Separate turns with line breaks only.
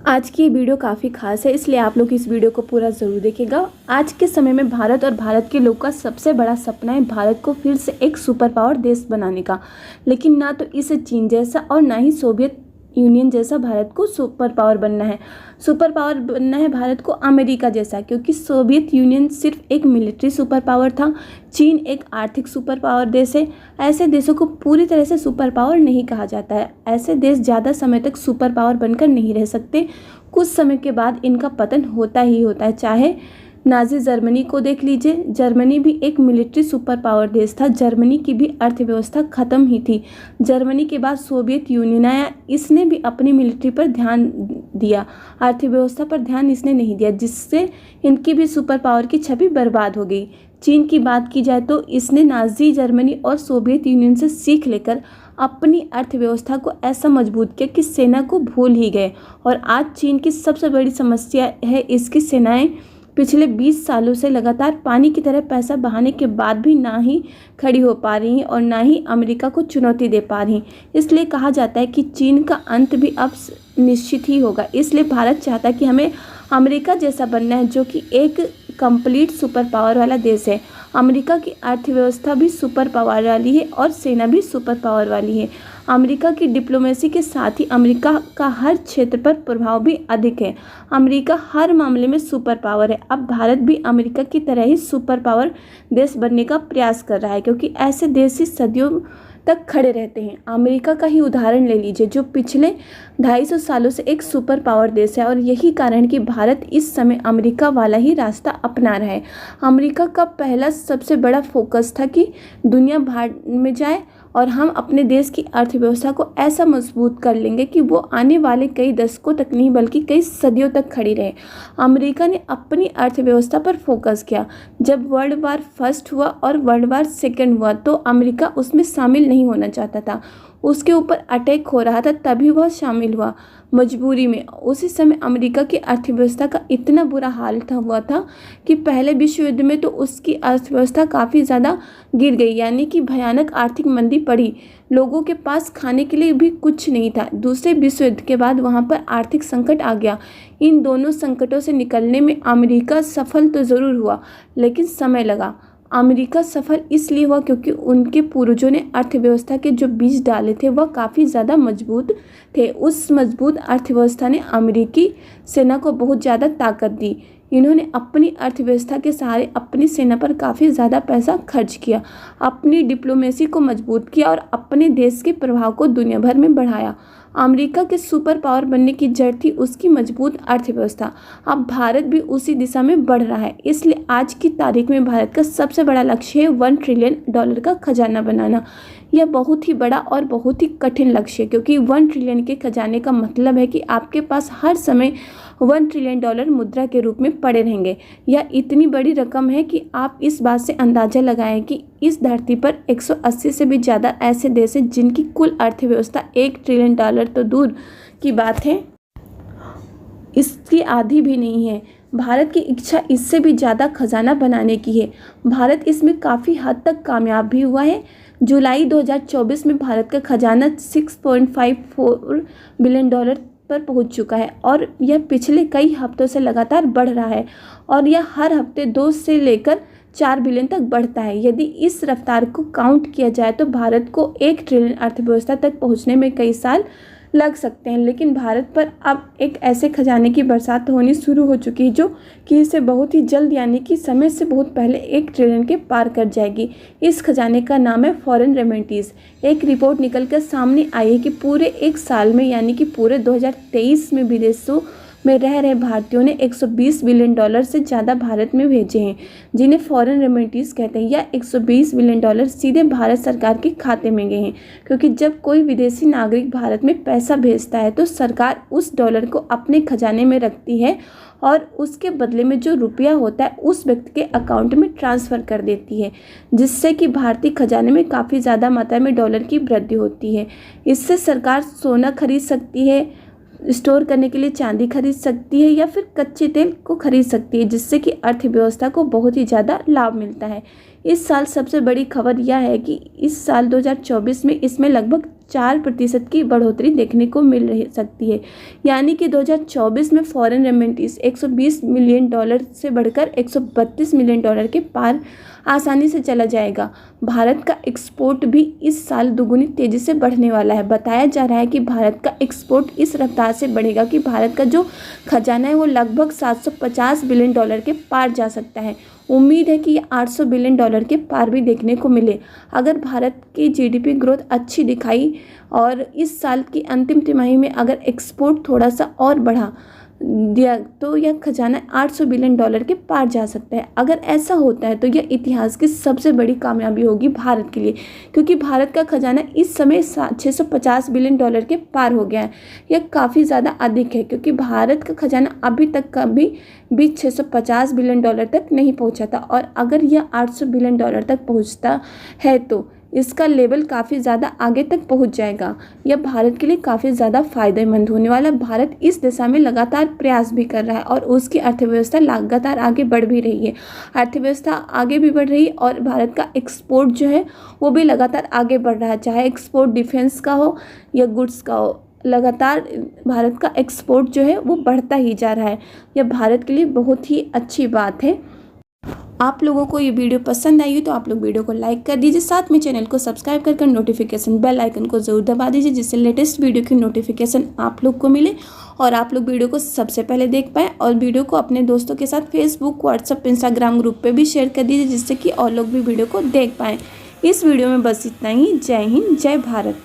आज की ये वीडियो काफ़ी खास है, इसलिए आप लोग इस वीडियो को पूरा ज़रूर देखिएगा। आज के समय में भारत और भारत के लोग का सबसे बड़ा सपना है भारत को फिर से एक सुपर पावर देश बनाने का। लेकिन ना तो इसे चीन जैसा और ना ही सोवियत यूनियन जैसा भारत को सुपर पावर बनना है। सुपर पावर बनना है भारत को अमेरिका जैसा, क्योंकि सोवियत यूनियन सिर्फ एक मिलिट्री सुपर पावर था, चीन एक आर्थिक सुपर पावर देश है। ऐसे देशों को पूरी तरह से सुपर पावर नहीं कहा जाता है। ऐसे देश ज़्यादा समय तक सुपर पावर बनकर नहीं रह सकते, कुछ समय के बाद इनका पतन होता ही होता है। चाहे नाजी जर्मनी को देख लीजिए, जर्मनी भी एक मिलिट्री सुपर पावर देश था, जर्मनी की भी अर्थव्यवस्था खत्म ही थी। जर्मनी के बाद सोवियत यूनियन आया, इसने भी अपनी मिलिट्री पर ध्यान दिया, अर्थव्यवस्था पर ध्यान इसने नहीं दिया, जिससे इनकी भी सुपर पावर की छवि बर्बाद हो गई। चीन की बात की जाए तो इसने नाजी जर्मनी और सोवियत यूनियन से सीख लेकर अपनी अर्थव्यवस्था को ऐसा मजबूत किया कि सेना को भूल ही गए। और आज चीन की सबसे बड़ी समस्या है इसकी सेनाएं पिछले 20 सालों से लगातार पानी की तरह पैसा बहाने के बाद भी ना ही खड़ी हो पा रही और ना ही अमेरिका को चुनौती दे पा रही। इसलिए कहा जाता है कि चीन का अंत भी अब निश्चित ही होगा। इसलिए भारत चाहता है कि हमें अमेरिका जैसा बनना है, जो कि एक कंप्लीट सुपर पावर वाला देश है। अमेरिका की अर्थव्यवस्था भी सुपर पावर वाली है और सेना भी सुपर पावर वाली है। अमेरिका की डिप्लोमेसी के साथ ही अमेरिका का हर क्षेत्र पर प्रभाव भी अधिक है। अमेरिका हर मामले में सुपर पावर है। अब भारत भी अमेरिका की तरह ही सुपर पावर देश बनने का प्रयास कर रहा है, क्योंकि ऐसे देश ही सदियों तक खड़े रहते हैं। अमेरिका का ही उदाहरण ले लीजिए, जो पिछले 250 सालों से एक सुपर पावर देश है, और यही कारण कि भारत इस समय अमेरिका वाला ही रास्ता अपना रहा है। अमेरिका का पहला सबसे बड़ा फोकस था कि दुनिया भाड़ में जाए और हम अपने देश की अर्थव्यवस्था को ऐसा मजबूत कर लेंगे कि वो आने वाले कई दशकों तक नहीं बल्कि कई सदियों तक खड़ी रहे। अमेरिका ने अपनी अर्थव्यवस्था पर फोकस किया। जब वर्ल्ड वार फर्स्ट हुआ और वर्ल्ड वार सेकेंड हुआ तो अमेरिका उसमें शामिल नहीं होना चाहता था, उसके ऊपर अटैक हो रहा था, तभी वह शामिल हुआ मजबूरी में। उसी समय अमेरिका की अर्थव्यवस्था का इतना बुरा हाल हुआ था कि पहले विश्व युद्ध में तो उसकी अर्थव्यवस्था काफ़ी ज़्यादा गिर गई, यानी कि भयानक आर्थिक मंदी पड़ी। लोगों के पास खाने के लिए भी कुछ नहीं था। दूसरे विश्व युद्ध के बाद वहाँ पर आर्थिक संकट आ गया। इन दोनों संकटों से निकलने में अमेरिका सफल तो ज़रूर हुआ, लेकिन समय लगा। अमेरिका सफल इसलिए हुआ क्योंकि उनके पूर्वजों ने अर्थव्यवस्था के जो बीज डाले थे वह काफ़ी ज़्यादा मजबूत थे। उस मजबूत अर्थव्यवस्था ने अमेरिकी सेना को बहुत ज़्यादा ताकत दी। इन्होंने अपनी अर्थव्यवस्था के सहारे अपनी सेना पर काफ़ी ज़्यादा पैसा खर्च किया, अपनी डिप्लोमेसी को मजबूत किया और अपने देश के प्रभाव को दुनिया भर में बढ़ाया। अमेरिका के सुपर पावर बनने की जड़ थी उसकी मजबूत अर्थव्यवस्था। अब भारत भी उसी दिशा में बढ़ रहा है। इसलिए आज की तारीख में भारत का सबसे बड़ा लक्ष्य है $1 ट्रिलियन का खजाना बनाना। यह बहुत ही बड़ा और बहुत ही कठिन लक्ष्य है, क्योंकि 1 ट्रिलियन के खजाने का मतलब है कि आपके पास हर समय $1 ट्रिलियन मुद्रा के रूप में पड़े रहेंगे। यह इतनी बड़ी रकम है कि आप इस बात से अंदाज़ा लगाएं कि इस धरती पर 180 से भी ज़्यादा ऐसे देश हैं जिनकी कुल अर्थव्यवस्था $1 ट्रिलियन तो दूर की बात है, इसकी आधी भी नहीं है। भारत की इच्छा इससे भी ज़्यादा खजाना बनाने की है। भारत इसमें काफ़ी हद तक कामयाब भी हुआ है। जुलाई 2024 में भारत का खजाना $6.54 बिलियन पर पहुंच चुका है, और यह पिछले कई हफ्तों से लगातार बढ़ रहा है, और यह हर हफ्ते 2 से लेकर 4 बिलियन तक बढ़ता है। यदि इस रफ्तार को काउंट किया जाए तो भारत को 1 ट्रिलियन अर्थव्यवस्था तक पहुंचने में कई साल लग सकते हैं। लेकिन भारत पर अब एक ऐसे खजाने की बरसात होनी शुरू हो चुकी है जो कि इसे बहुत ही जल्द, यानी कि समय से बहुत पहले 1 ट्रिलियन के पार कर जाएगी। इस खजाने का नाम है फॉरेन रेमिटेंस। एक रिपोर्ट निकलकर सामने आई है कि पूरे एक साल में, यानी कि पूरे 2023 में विदेशों में रह रहे भारतीयों ने $120 बिलियन से ज़्यादा भारत में भेजे हैं, जिन्हें फॉरेन रेमिटेंस कहते हैं। यह $120 बिलियन सीधे भारत सरकार के खाते में गए हैं, क्योंकि जब कोई विदेशी नागरिक भारत में पैसा भेजता है तो सरकार उस डॉलर को अपने खजाने में रखती है और उसके बदले में जो रुपया होता है उस व्यक्ति के अकाउंट में ट्रांसफ़र कर देती है, जिससे कि भारतीय खजाने में काफ़ी ज़्यादा मात्रा में डॉलर की वृद्धि होती है। इससे सरकार सोना खरीद सकती है, स्टोर करने के लिए चांदी खरीद सकती है, या फिर कच्चे तेल को खरीद सकती है, जिससे कि अर्थव्यवस्था को बहुत ही ज़्यादा लाभ मिलता है। इस साल सबसे बड़ी खबर यह है कि इस साल 2024 में इसमें लगभग 4% की बढ़ोतरी देखने को मिल रही सकती है। यानी कि 2024 में फॉरेन रेमिटेंस $120 मिलियन से बढ़कर $132 मिलियन के पार आसानी से चला जाएगा। भारत का एक्सपोर्ट भी इस साल दुगुनी तेजी से बढ़ने वाला है। बताया जा रहा है कि भारत का एक्सपोर्ट इस रफ्तार से बढ़ेगा कि भारत का जो खजाना है वो लगभग $750 बिलियन के पार जा सकता है। उम्मीद है कि ये $800 बिलियन के पार भी देखने को मिले। अगर भारत की जीडीपी ग्रोथ अच्छी दिखाई और इस साल की अंतिम तिमाही में अगर एक्सपोर्ट थोड़ा सा और बढ़ा दिया तो यह खजाना $800 बिलियन के पार जा सकता है। अगर ऐसा होता है तो यह इतिहास की सबसे बड़ी कामयाबी होगी भारत के लिए, क्योंकि भारत का खजाना इस समय $650 बिलियन के पार हो गया है। यह काफ़ी ज़्यादा अधिक है, क्योंकि भारत का खजाना अभी तक कभी भी $650 बिलियन तक नहीं पहुंचा था, और अगर यह $800 बिलियन तक पहुंचता है तो इसका लेवल काफ़ी ज़्यादा आगे तक पहुंच जाएगा। यह भारत के लिए काफ़ी ज़्यादा फायदेमंद होने वाला। भारत इस दिशा में लगातार प्रयास भी कर रहा है और उसकी अर्थव्यवस्था लगातार आगे बढ़ भी रही है। अर्थव्यवस्था आगे भी बढ़ रही है और भारत का एक्सपोर्ट जो है वो भी लगातार आगे बढ़ रहा है, चाहे एक्सपोर्ट डिफेंस का हो या गुड्स का हो। लगातार भारत का एक्सपोर्ट जो है वो बढ़ता ही जा रहा है। यह भारत के लिए बहुत ही अच्छी बात है। आप लोगों को ये वीडियो पसंद आई हो तो आप लोग वीडियो को लाइक कर दीजिए, साथ में चैनल को सब्सक्राइब कर नोटिफिकेशन बेल आइकन को ज़रूर दबा दीजिए, जिससे लेटेस्ट वीडियो की नोटिफिकेशन आप लोग को मिले और आप लोग वीडियो को सबसे पहले देख पाएँ। और वीडियो को अपने दोस्तों के साथ फेसबुक, व्हाट्सअप, इंस्टाग्राम ग्रुप पर भी शेयर कर दीजिए, जिससे कि और लोग भी वीडियो को देख पाएँ। इस वीडियो में बस इतना ही। जय हिंद, जय भारत।